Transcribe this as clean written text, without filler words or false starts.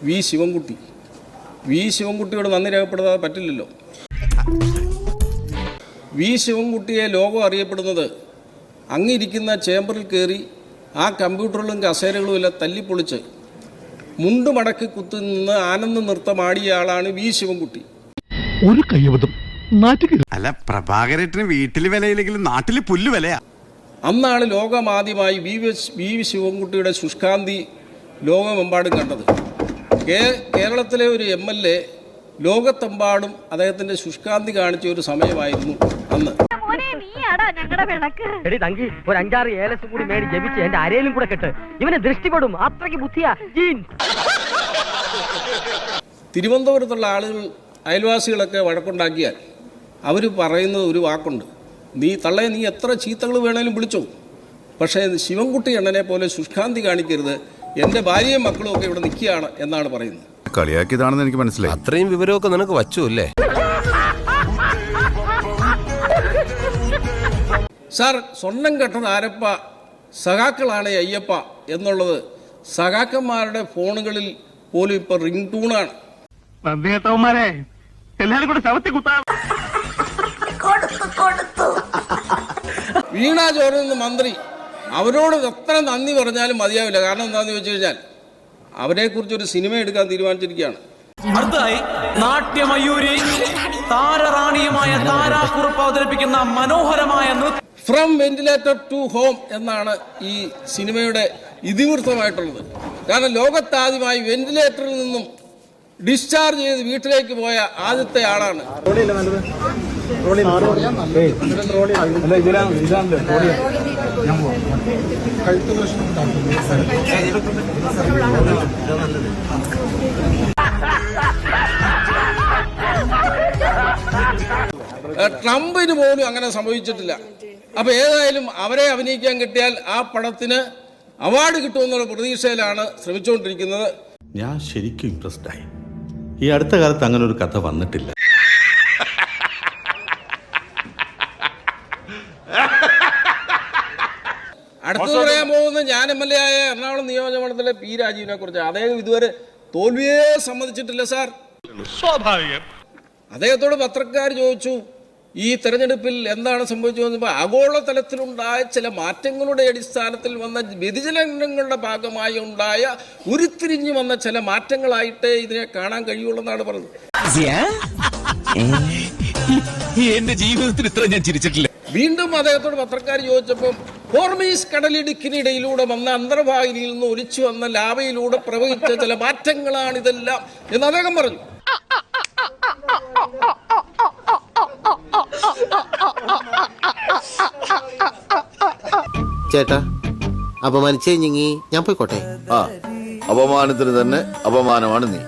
V Sivankutty. V ശിവൻകുട്ടിയോട് നന്ദി രേഖപ്പെടുത്താതെ പറ്റില്ലല്ലോ. V ശിവൻകുട്ടിയെ ലോകം അറിയപ്പെടുന്നത് അങ്ങിരിക്കുന്ന ചേംബറിൽ കയറി ആ കമ്പ്യൂട്ടറുകളും കസേരകളും എല്ലാം തല്ലിപ്പൊളിച്ച് മുണ്ട് മടക്കി കുത്തുനിന്ന് ആനന്ദ നൃത്തമാടിയ ആളാണ് വി ശിവൻകുട്ടി. ഒരു കയ്യബദ്ധം അല്ല, പ്രഭാകരേട്ടന് വീട്ടിൽ വിലയില്ലെങ്കിലും നാട്ടിൽ പുല്ല് വിലയാ. അന്നാണ് ലോകമാദ്യമായി വി ശിവൻകുട്ടിയുടെ ശുഷ്കാന്തി ലോകമെമ്പാടും കണ്ടത്. കേരളത്തിലെ ഒരു MLA ലോകത്തെമ്പാടും അദ്ദേഹത്തിൻ്റെ ശുഷ്കാന്തി കാണിച്ച ഒരു സമയമായിരുന്നു അന്ന്. ഒരു 5-6 ഏലസും കൂടി മേടി ജപിച്ച് എന്റെ അരയിലും കൂടെ കെട്ട് ഇവനെ ദൃഷ്ടിപ്പെടും. അത്രയ്ക്ക് ബുദ്ധിയാ. തിരുവനന്തപുരത്തുള്ള ആളുകൾ അയൽവാസികളൊക്കെ വഴക്കുണ്ടാക്കിയാൽ അവർ പറയുന്നത് ഒരു വാക്കുണ്ട്: നീ എത്ര ചീത്തകൾ വേണേലും വിളിച്ചോ, പക്ഷേ ശിവൻകുട്ടി അണ്ണനെ പോലെ ശുഷ്കാന്തി കാണിക്കരുത്, എൻ്റെ ഭാര്യയും മക്കളും ഒക്കെ ഇവിടെ നിൽക്കുകയാണ് എന്നാണ് പറയുന്നത്. കളിയാക്കിയതാണെന്ന് എനിക്ക് മനസ്സിലായി. അത്രയും വിവരമൊക്കെ നിനക്ക് വച്ചു അല്ലേ? സാർ, സ്വർണം കെട്ടത് ആരപ്പ, സഖാക്കളാണ് അയ്യപ്പ എന്നുള്ളത് സഖാക്കന്മാരുടെ ഫോണുകളിൽ പോലും ഇപ്പൊ റിംഗ് ടൂണാണ്. വീണ ജോർജ് മന്ത്രി, അവരോട് എത്ര നന്ദി പറഞ്ഞാലും മതിയാവില്ല. കാരണം എന്താണെന്ന് ചോദിച്ചു കഴിഞ്ഞാൽ അവരെക്കുറിച്ചൊരു സിനിമ എടുക്കാൻ തീരുമാനിച്ചിരിക്കുകയാണ്. അടുത്തതായി നാട്യമയൂരി താരറാണിയുമായ താരാക്കുറുപ്പ് അവതരിപ്പിക്കുന്ന മനോഹരമായ ഫ്രം വെന്റിലേറ്റർ ടു ഹോം എന്നാണ് ഈ സിനിമയുടെ ഇതിവൃത്തമായിട്ടുള്ളത്. കാരണം ലോകത്താദ്യമായി വെന്റിലേറ്ററിൽ നിന്നും ഡിസ്ചാർജ് ചെയ്ത് വീട്ടിലേക്ക് പോയ ആദ്യത്തെ ആളാണ്. ട്രംപിന് പോലും അങ്ങനെ സംഭവിച്ചിട്ടില്ല. അപ്പൊ ഏതായാലും അവരെ അഭിനയിക്കാൻ കിട്ടിയാൽ ആ പടത്തിന് അവാർഡ് കിട്ടുമെന്നുള്ള പ്രതീക്ഷയിലാണ് ശ്രമിച്ചുകൊണ്ടിരിക്കുന്നത്. ഞാൻ ശരിക്കും ഇംപ്രസ്ഡ് ആയി. ഈ അടുത്ത കാലത്ത് അങ്ങനെ ഒരു കഥ വന്നിട്ടില്ല. അടുത്ത് പറയാൻ പോകുന്നത് ഞാൻ MLA ആയ എറണാകുളം നിയോജകമണ്ഡലത്തിലെ P. രാജീവിനെ കുറിച്ച്. അദ്ദേഹം ഇതുവരെ തോൽവിയെ സമ്മതിച്ചിട്ടില്ല സാർ. സ്വാഭാവികം. അദ്ദേഹത്തോട് പത്രക്കാർ ചോദിച്ചു, ഈ തെരഞ്ഞെടുപ്പിൽ എന്താണ് സംഭവിച്ചതെന്ന്. ആഗോളതലത്തിലുണ്ടായ ചില മാറ്റങ്ങളുടെ അടിസ്ഥാനത്തിൽ വന്ന വ്യതിചലനങ്ങളുടെ ഭാഗമായി ഉണ്ടായ ഉരുത്തിരിഞ്ഞു വന്ന ചില മാറ്റങ്ങളായിട്ട് ഇതിനെ കാണാൻ കഴിയുള്ളൂ പറഞ്ഞത്. എന്റെ ജീവിതത്തിൽ ഇത്ര ഞാൻ ചിരിച്ചിട്ടില്ല. വീണ്ടും അദ്ദേഹത്തോട് പത്രക്കാർ ചോദിച്ചപ്പോൾ ഹോർമീസ് കടലിടുക്കിനിടയിലൂടെ വന്ന അന്തർവാഹിനിയിൽ നിന്ന് ഒലിച്ചു വന്ന ലാവയിലൂടെ പ്രവഹിച്ച ചില മാറ്റങ്ങളാണ് ഇതെല്ലാം എന്ന് അദ്ദേഹം പറഞ്ഞു. ചേട്ടാ, അപമാനിച്ചേ ഞാൻ പോയിക്കോട്ടെ. അപമാനത്തിന് തന്നെ അപമാനമാണ് നീ.